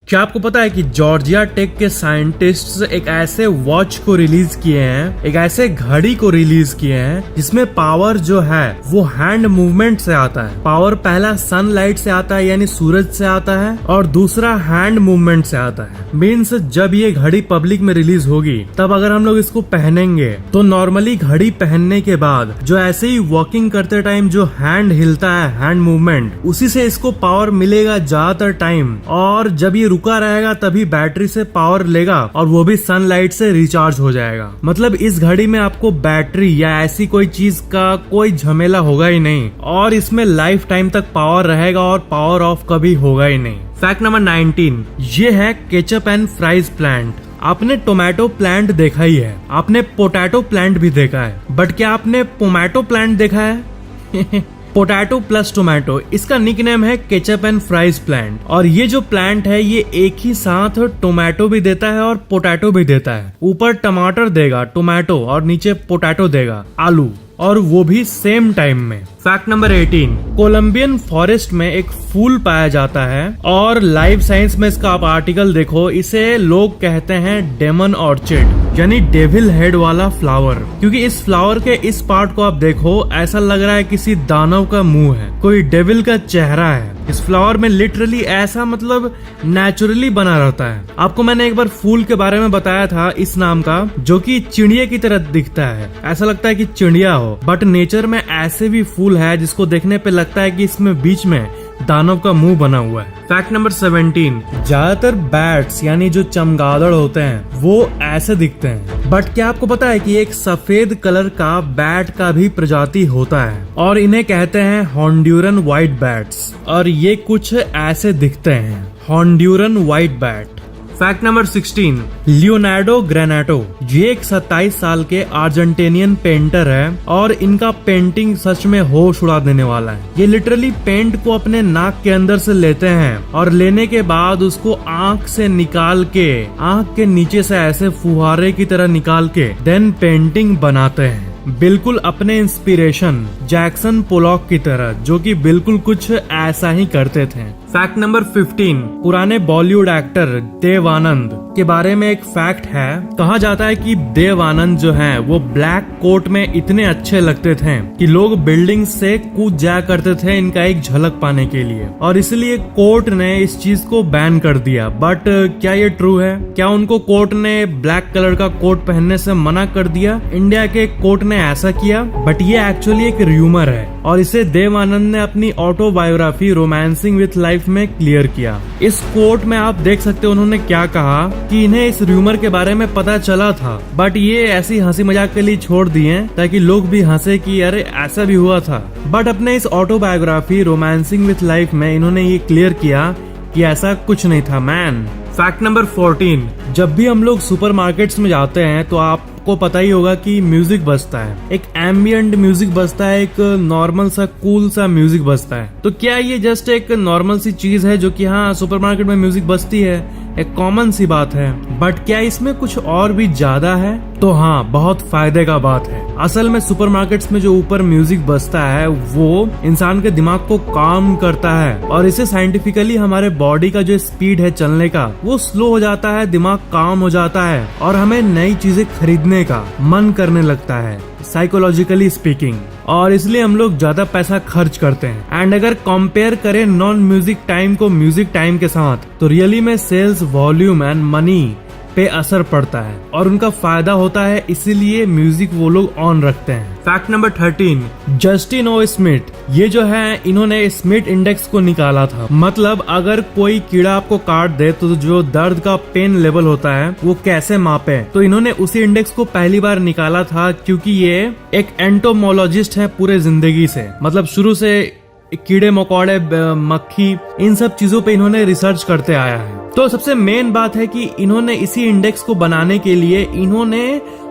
क्या आपको पता है कि जॉर्जिया टेक के साइंटिस्ट्स एक ऐसे वॉच को रिलीज किए हैं, एक ऐसे घड़ी को रिलीज किए हैं जिसमें पावर जो है वो हैंड मूवमेंट से आता है। पावर पहला सनलाइट से आता है यानी सूरज से आता है और दूसरा हैंड मूवमेंट से आता है। मीन्स जब ये घड़ी पब्लिक में रिलीज होगी तब अगर हम लोग इसको पहनेंगे तो नॉर्मली घड़ी पहनने के बाद जो ऐसे ही वॉकिंग करते टाइम जो हैंड हिलता है, हैंड मूवमेंट, उसी से इसको पावर मिलेगा ज्यादातर टाइम। और जब ये रुका रहेगा तभी बैटरी से पावर लेगा और वो भी सनलाइट से रिचार्ज हो जाएगा। मतलब इस घड़ी में आपको बैटरी या ऐसी कोई चीज का कोई झमेला होगा ही नहीं और इसमें लाइफ टाइम तक पावर रहेगा और पावर ऑफ कभी होगा ही नहीं। फैक्ट नंबर 19, ये है केचप एंड फ्राइज प्लांट। आपने टोमेटो प्लांट देखा ही है, आपने पोटैटो प्लांट भी देखा है, बट क्या आपने पोमैटो प्लांट देखा है? पोटैटो प्लस टोमेटो, इसका निकनेम है केचप एंड फ्राइज प्लांट। और ये जो प्लांट है ये एक ही साथ टोमेटो भी देता है और पोटैटो भी देता है। ऊपर टमाटर देगा टोमेटो और नीचे पोटैटो देगा आलू, और वो भी सेम टाइम में। फैक्ट नंबर 18, कोलंबियन फॉरेस्ट में एक फूल पाया जाता है और लाइफ साइंस में इसका आप आर्टिकल देखो, इसे लोग कहते हैं डेमन ऑर्चिड यानी डेविल हेड वाला फ्लावर। क्योंकि इस फ्लावर के इस पार्ट को आप देखो ऐसा लग रहा है किसी दानव का मुंह है, कोई डेविल का चेहरा है। इस फ्लावर में लिटरली ऐसा मतलब नेचुरली बना रहता है। आपको मैंने एक बार फूल के बारे में बताया था इस नाम का, जो कि चिड़िया की तरह दिखता है, ऐसा लगता है कि चिड़िया हो, बट नेचर में ऐसे भी फूल है जिसको देखने पे लगता है कि इसमें बीच में दानव का मुंह बना हुआ है। फैक्ट नंबर 17, ज्यादातर बैट्स यानी जो चमगादड़ होते हैं वो ऐसे दिखते हैं, बट क्या आपको पता है कि एक सफेद कलर का बैट का भी प्रजाति होता है और इन्हें कहते हैं हॉन्ड्यूरन व्हाइट बैट्स, और ये कुछ ऐसे दिखते हैं, Honduran white bat. Fact number 16, Leonardo Granato, ये एक 27 साल के अर्जेंटीनियन पेंटर है और इनका पेंटिंग सच में होश उड़ा देने वाला है। ये लिटरली पेंट को अपने नाक के अंदर से लेते हैं और लेने के बाद उसको आंख से निकाल के, आंख के नीचे से ऐसे फुहारे की तरह निकाल के देन पेंटिंग बनाते हैं, बिल्कुल अपने इंस्पिरेशन जैक्सन पोलॉक की तरह, जो कि बिल्कुल कुछ ऐसा ही करते थे। फैक्ट नंबर 15, पुराने बॉलीवुड एक्टर देव आनंद के बारे में एक फैक्ट है। कहा जाता है कि देव आनंद जो है वो ब्लैक कोट में इतने अच्छे लगते थे कि लोग बिल्डिंग से कूद जाया करते थे इनका एक झलक पाने के लिए, और इसलिए कोर्ट ने इस चीज को बैन कर दिया। बट क्या ये ट्रू है? क्या उनको कोर्ट ने ब्लैक कलर का कोट पहनने से मना कर दिया? इंडिया के कोर्ट ने ऐसा किया, बट ये एक्चुअली एक र्यूमर है और इसे देव आनंद ने अपनी ऑटोबायोग्राफी रोमांसिंग विथ लाइफ में क्लियर किया। इस कोट में आप देख सकते हो उन्होंने क्या कहा कि इन्हें इस र्यूमर के बारे में पता चला था, बट ये ऐसी हंसी मजाक के लिए छोड़ दिए ताकि लोग भी हंसे कि अरे ऐसा भी हुआ था। बट अपने इस ऑटोबायोग्राफी रोमांसिंग विथ लाइफ में इन्होंने ये क्लियर किया कि ऐसा कुछ नहीं था मैन। फैक्ट नंबर 14, जब भी हम लोग सुपरमार्केट्स में जाते हैं तो आपको पता ही होगा कि म्यूजिक बजता है, एक एम्बिएंट म्यूजिक बजता है, एक नॉर्मल सा कूल सा म्यूजिक बजता है। तो क्या ये जस्ट एक नॉर्मल सी चीज है जो कि हाँ सुपरमार्केट में म्यूजिक बजती है, एक कॉमन सी बात है, बट क्या इसमें कुछ और भी ज्यादा है? तो हाँ, बहुत फायदे का बात है। असल में सुपरमार्केट्स में जो ऊपर म्यूजिक बजता है वो इंसान के दिमाग को काम करता है और इसे साइंटिफिकली हमारे बॉडी का जो स्पीड है चलने का वो स्लो हो जाता है, दिमाग काम हो जाता है और हमें नई चीजें खरीदने का मन करने लगता है, साइकोलॉजिकली स्पीकिंग, और इसलिए हम लोग ज्यादा पैसा खर्च करते हैं। एंड अगर कंपेयर करें नॉन म्यूजिक टाइम को म्यूजिक टाइम के साथ तो रियली में सेल्स वॉल्यूम एंड मनी पे असर पड़ता है और उनका फायदा होता है, इसीलिए म्यूजिक वो लोग ऑन रखते हैं। फैक्ट नंबर 13, जस्टिन ओ स्मिथ, ये जो है इन्होंने स्मिथ इंडेक्स को निकाला था। मतलब अगर कोई कीड़ा आपको काट दे तो जो दर्द का पेन लेवल होता है वो कैसे मापे, तो इन्होंने उसी इंडेक्स को पहली बार निकाला था क्योंकि ये एक एंटोमोलॉजिस्ट है पूरे जिंदगी से, मतलब शुरू से कीड़े मकोड़े मक्खी इन सब चीजों पे इन्होंने रिसर्च करते आया है। तो सबसे मेन बात है कि इन्होंने इसी इंडेक्स को बनाने के लिए इन्होंने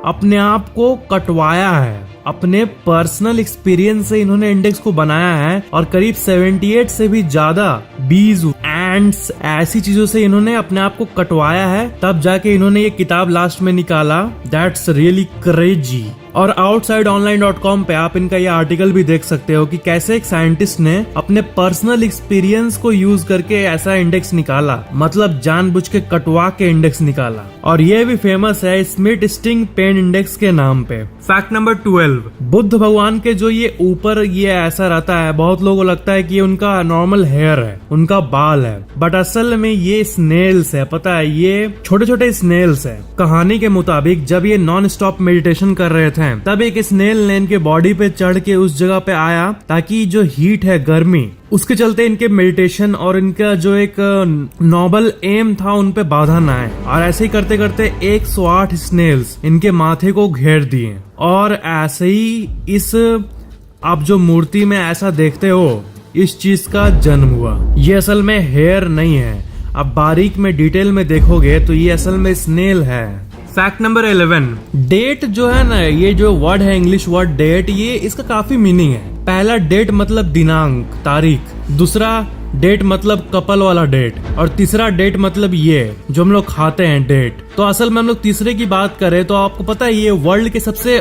अपने आप को कटवाया है। अपने पर्सनल एक्सपीरियंस से इन्होंने इंडेक्स को बनाया है और करीब 78 से भी ज्यादा बीज, एंड्स, ऐसी चीजों से इन्होंने अपने आप को कटवाया है, तब जाके इन्होंने ये किताब लास्ट में निकाला। That's really crazy. और outsideonline.com पे आप इनका ये आर्टिकल भी देख सकते हो कि कैसे एक साइंटिस्ट ने अपने पर्सनल एक्सपीरियंस को यूज करके ऐसा इंडेक्स निकाला, मतलब जानबूझ के कटवा के इंडेक्स निकाला। और ये भी फेमस है स्मिथ स्टिंग पेन इंडेक्स के नाम पे। फैक्ट नंबर 12, बुद्ध भगवान के जो ये ऊपर ये ऐसा रहता है, बहुत लोगों को लगता है कि ये उनका नॉर्मल हेयर है, उनका बाल है, बट असल में ये स्नेल्स है। पता है, ये छोटे छोटे स्नेल्स है। कहानी के मुताबिक जब ये नॉन स्टॉप मेडिटेशन कर रहे थे तब एक स्नेल ने इनके बॉडी पे चढ़ के उस जगह पे आया ताकि जो हीट है, गर्मी, उसके चलते इनके मेडिटेशन और इनका जो एक नोबल एम था उन पे बाधा ना आए। और ऐसे ही करते करते 108 स्नेल्स इनके माथे को घेर दिए। और ऐसे ही इस आप जो मूर्ति में ऐसा देखते हो, इस चीज का जन्म हुआ। ये असल में हेयर नहीं है, अब बारीक में डिटेल में देखोगे तो ये असल में स्नेल है। फैक्ट नंबर 11, डेट जो है ना, ये जो वर्ड है इंग्लिश वर्ड डेट, ये इसका काफी मीनिंग है। पहला डेट मतलब दिनांक, तारीख, दूसरा डेट मतलब कपल वाला डेट, और तीसरा डेट मतलब ये जो हम लोग खाते हैं डेट। तो असल में हम लोग तीसरे की बात करें तो आपको पता है ये वर्ल्ड के सबसे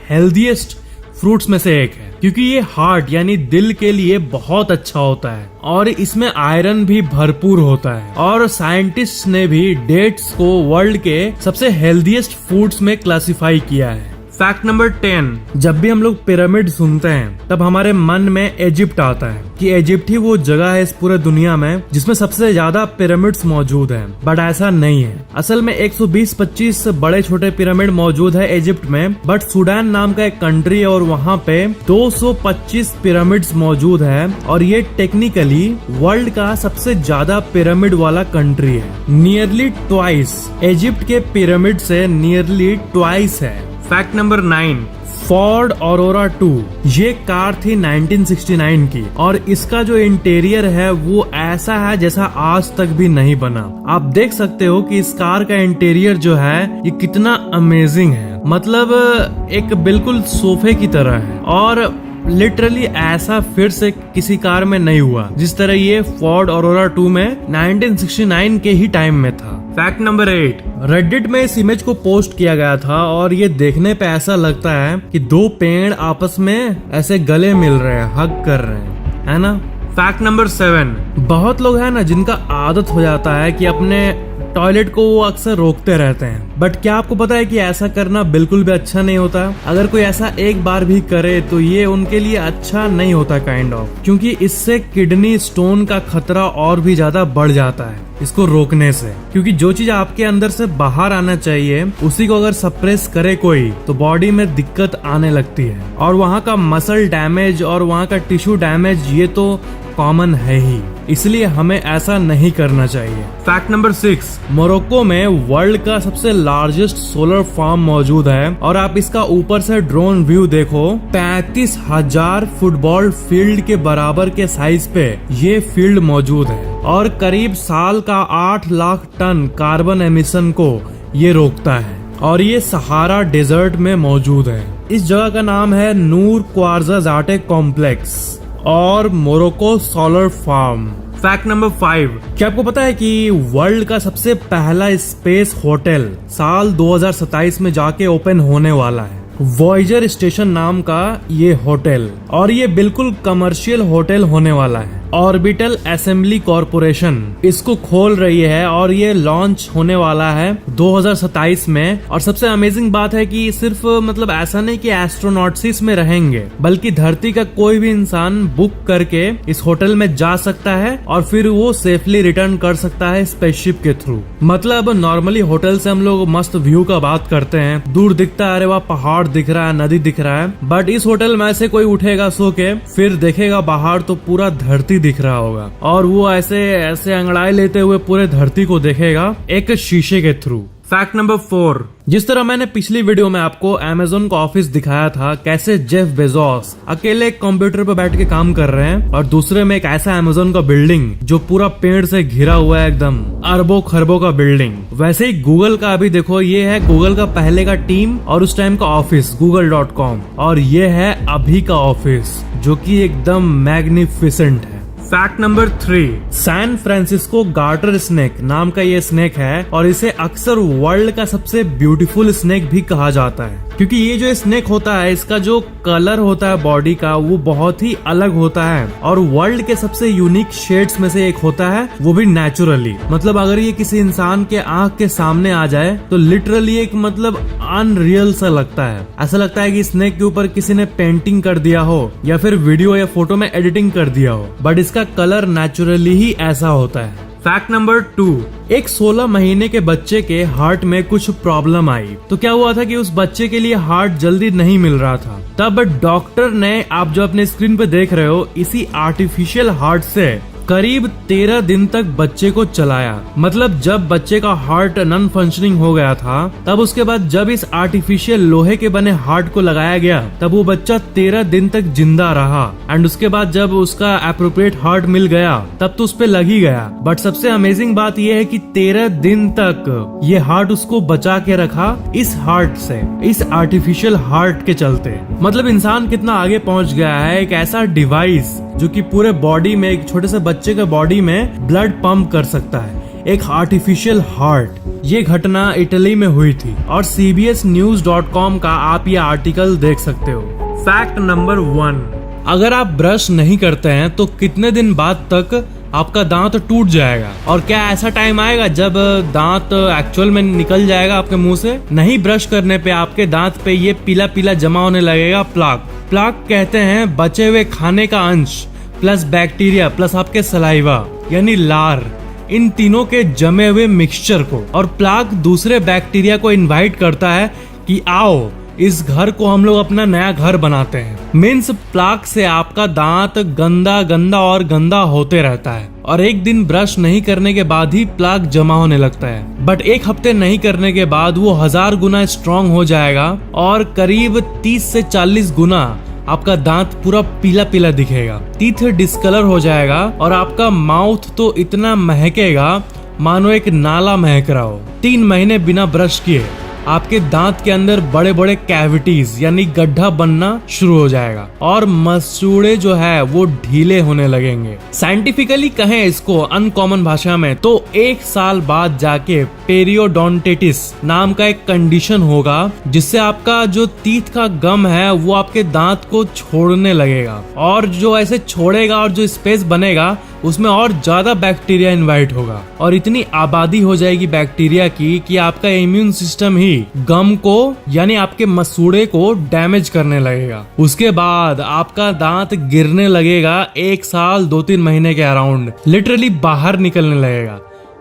हेल्दीएस्ट फ्रूट्स में से एक है, क्योंकि ये हार्ट यानी दिल के लिए बहुत अच्छा होता है और इसमें आयरन भी भरपूर होता है। और साइंटिस्ट ने भी डेट्स को वर्ल्ड के सबसे हेल्दीएस्ट फूड्स में क्लासिफाई किया है। फैक्ट नंबर 10, जब भी हम लोग पिरामिड सुनते हैं तब हमारे मन में इजिप्ट आता है कि इजिप्ट ही वो जगह है इस पूरे दुनिया में जिसमें सबसे ज्यादा पिरामिड्स मौजूद हैं, बट ऐसा नहीं है। असल में 120-25 बड़े छोटे पिरामिड मौजूद है इजिप्ट में, बट सूडान नाम का एक कंट्री है और वहाँ पे 225 पिरामिड्स मौजूद है और ये टेक्निकली वर्ल्ड का सबसे ज्यादा पिरामिड वाला कंट्री है। नियरली ट्वाइस, इजिप्ट के पिरामिड से नियरली ट्वाइस है। फैक्ट नंबर 9, फोर्ड ऑरोरा 2, ये कार थी 1969 की और इसका जो इंटीरियर है वो ऐसा है जैसा आज तक भी नहीं बना। आप देख सकते हो कि इस कार का इंटीरियर जो है ये कितना अमेजिंग है, मतलब एक बिल्कुल सोफे की तरह है और लिटरली ऐसा फिर से किसी कार में नहीं हुआ जिस तरह ये फोर्ड ऑरोरा 2 में 1969 के ही टाइम में था। फैक्ट नंबर 8, रेडिट में इस इमेज को पोस्ट किया गया था और ये देखने पे ऐसा लगता है कि दो पेड़ आपस में ऐसे गले मिल रहे हैं, हग कर रहे हैं, है ना। फैक्ट नंबर 7, बहुत लोग हैं ना जिनका आदत हो जाता है कि अपने टॉयलेट को वो अक्सर रोकते रहते हैं, बट क्या आपको पता है कि ऐसा करना बिल्कुल भी अच्छा नहीं होता। अगर कोई ऐसा एक बार भी करे तो ये उनके लिए अच्छा नहीं होता काइंड ऑफ, क्योंकि इससे किडनी स्टोन का खतरा और भी ज्यादा बढ़ जाता है इसको रोकने से। क्योंकि जो चीज आपके अंदर से बाहर आना चाहिए उसी को अगर सप्रेस करे कोई तो बॉडी में दिक्कत आने लगती है और वहाँ का मसल डैमेज और वहाँ का टिश्यू डैमेज ये तो कॉमन है ही, इसलिए हमें ऐसा नहीं करना चाहिए। फैक्ट नंबर 6, मोरक्को में वर्ल्ड का सबसे लार्जेस्ट सोलर फार्म मौजूद है और आप इसका ऊपर से ड्रोन व्यू देखो, 35,000 फुटबॉल फील्ड के बराबर के साइज पे ये फील्ड मौजूद है और करीब साल का 8 लाख टन कार्बन एमिशन को ये रोकता है और ये सहारा डेजर्ट में मौजूद है। इस जगह का नाम है नूर क्वार्जा जाटे कॉम्प्लेक्स और Morocco solar farm. Fact number 5, क्या आपको पता है कि वर्ल्ड का सबसे पहला स्पेस होटल साल 2027 में जाके ओपन होने वाला है, वॉयजर स्टेशन नाम का ये होटल, और ये बिल्कुल कमर्शियल होटल होने वाला है। ऑर्बिटल असेंबली कॉरपोरेशन इसको खोल रही है और ये लॉन्च होने वाला है 2027 में। और सबसे अमेजिंग बात है कि सिर्फ मतलब ऐसा नहीं कि एस्ट्रोनॉट्स इसमें रहेंगे, बल्कि धरती का कोई भी इंसान बुक करके इस होटल में जा सकता है और फिर वो सेफली रिटर्न कर सकता है स्पेसशिप के थ्रू। मतलब नॉर्मली होटल से हम लोग मस्त व्यू का बात करते हैं, दूर दिखता है, अरे वहाँ पहाड़ दिख रहा है, नदी दिख रहा है, बट इस होटल में से कोई उठेगा सो के फिर देखेगा बाहर तो पूरा धरती दिख रहा होगा और वो ऐसे ऐसे अंगड़ाई लेते हुए पूरे धरती को देखेगा एक शीशे के थ्रू। फैक्ट नंबर 4, जिस तरह मैंने पिछली वीडियो में आपको अमेज़न का ऑफिस दिखाया था, कैसे जेफ बेजोस अकेले एक कंप्यूटर पर बैठ के काम कर रहे हैं और दूसरे में एक ऐसा अमेज़न का बिल्डिंग जो पूरा पेड़ से घिरा हुआ है, एकदम अरबों खरबों का बिल्डिंग। वैसे ही गूगल का अभी देखो, ये है गूगल का पहले का टीम और उस टाइम का ऑफिस google.com, और ये है अभी का ऑफिस जो कि एकदम मैग्निफिसेंट है। Fact number 3, San Francisco garter snake नाम का ये स्नेक है और इसे अक्सर वर्ल्ड का सबसे ब्यूटीफुल स्नेक भी कहा जाता है, क्योंकि ये जो स्नेक होता है इसका जो कलर होता है बॉडी का वो बहुत ही अलग होता है और वर्ल्ड के सबसे यूनिक शेड्स में से एक होता है, वो भी नेचुरली। मतलब अगर ये किसी इंसान के आंख के सामने आ जाए तो लिटरली एक मतलब अनरियल सा लगता है। ऐसा लगता है कि स्नेक के ऊपर किसी ने पेंटिंग कर दिया हो या फिर वीडियो या फोटो में एडिटिंग कर दिया हो, बट इसका कलर नेचुरली ही ऐसा होता है। फैक्ट नंबर 2, एक 16 महीने के बच्चे के हार्ट में कुछ प्रॉब्लम आई, तो क्या हुआ था कि उस बच्चे के लिए हार्ट जल्दी नहीं मिल रहा था। तब डॉक्टर ने, आप जो अपने स्क्रीन पे देख रहे हो, इसी आर्टिफिशियल हार्ट से करीब 13 दिन तक बच्चे को चलाया। मतलब जब बच्चे का हार्ट नॉन फंक्शनिंग हो गया था, तब उसके बाद जब इस आर्टिफिशियल लोहे के बने हार्ट को लगाया गया, तब वो बच्चा 13 दिन तक जिंदा रहा। एंड उसके बाद जब उसका एप्रोप्रिएट हार्ट मिल गया तब तो उस पे लग ही गया। बट सबसे अमेजिंग बात यह है कि 13 दिन तक ये हार्ट उसको बचा के रखा इस हार्ट से, इस आर्टिफिशियल हार्ट के चलते। मतलब इंसान कितना आगे पहुंच गया है, एक ऐसा डिवाइस जो कि पूरे बॉडी में, एक छोटे से बच्चे के बॉडी में ब्लड पंप कर सकता है, एक आर्टिफिशियल हार्ट। ये घटना इटली में हुई थी और cbsnews.com का आप ये आर्टिकल देख सकते हो। फैक्ट नंबर 1, अगर आप ब्रश नहीं करते हैं तो कितने दिन बाद तक आपका दांत टूट जाएगा? और क्या ऐसा टाइम आएगा जब दांत एक्चुअल में निकल जाएगा आपके मुंह से? नहीं, ब्रश करने पे आपके दांत पे ये पीला पीला जमा होने लगेगा, प्लाक। प्लाक कहते हैं बचे हुए खाने का अंश प्लस बैक्टीरिया प्लस आपके सलाइवा यानी लार, इन तीनों के जमे हुए मिक्सचर को। और प्लाक दूसरे बैक्टीरिया को इनवाइट करता है कि आओ इस घर को हम लोग अपना नया घर बनाते हैं। मीन्स प्लाक से आपका दांत गंदा गंदा और गंदा होते रहता है और एक दिन ब्रश नहीं करने के बाद ही प्लाक जमा होने लगता है। बट एक हफ्ते नहीं करने के बाद वो 1000 गुना स्ट्रॉन्ग हो जाएगा और करीब 30 से 40 गुना आपका दांत पूरा पीला पीला दिखेगा, टीथ डिस्कलर हो जाएगा और आपका माउथ तो इतना महकेगा मानो एक नाला महक रहा हो। 3 महीने बिना ब्रश किए आपके दांत के अंदर बड़े बड़े कैविटीज यानी गड्ढा बनना शुरू हो जाएगा और मसूड़े जो है वो ढीले होने लगेंगे। साइंटिफिकली कहें इसको अनकॉमन भाषा में तो 1 साल बाद जाके पेरियोडोंटिटिस नाम का एक कंडीशन होगा जिससे आपका जो टीथ का गम है वो आपके दांत को छोड़ने लगेगा और जो ऐसे छोड़ेगा और जो स्पेस बनेगा उसमें और ज्यादा बैक्टीरिया इनवाइट होगा और इतनी आबादी हो जाएगी बैक्टीरिया की कि आपका इम्यून सिस्टम ही गम को यानी आपके मसूड़े को डैमेज करने लगेगा। उसके बाद आपका दांत गिरने लगेगा 1 साल 2-3 महीने के अराउंड, लिटरली बाहर निकलने लगेगा।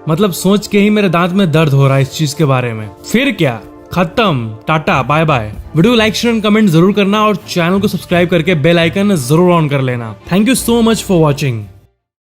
मतलब सोच के ही मेरे दांत में दर्द हो रहा है इस चीज के बारे में। फिर क्या, खत्म, tata bye bye. Video like share and comment जरूर करना और चैनल को सब्सक्राइब करके बेल आइकन जरूर ऑन कर लेना। Thank you so much for watching.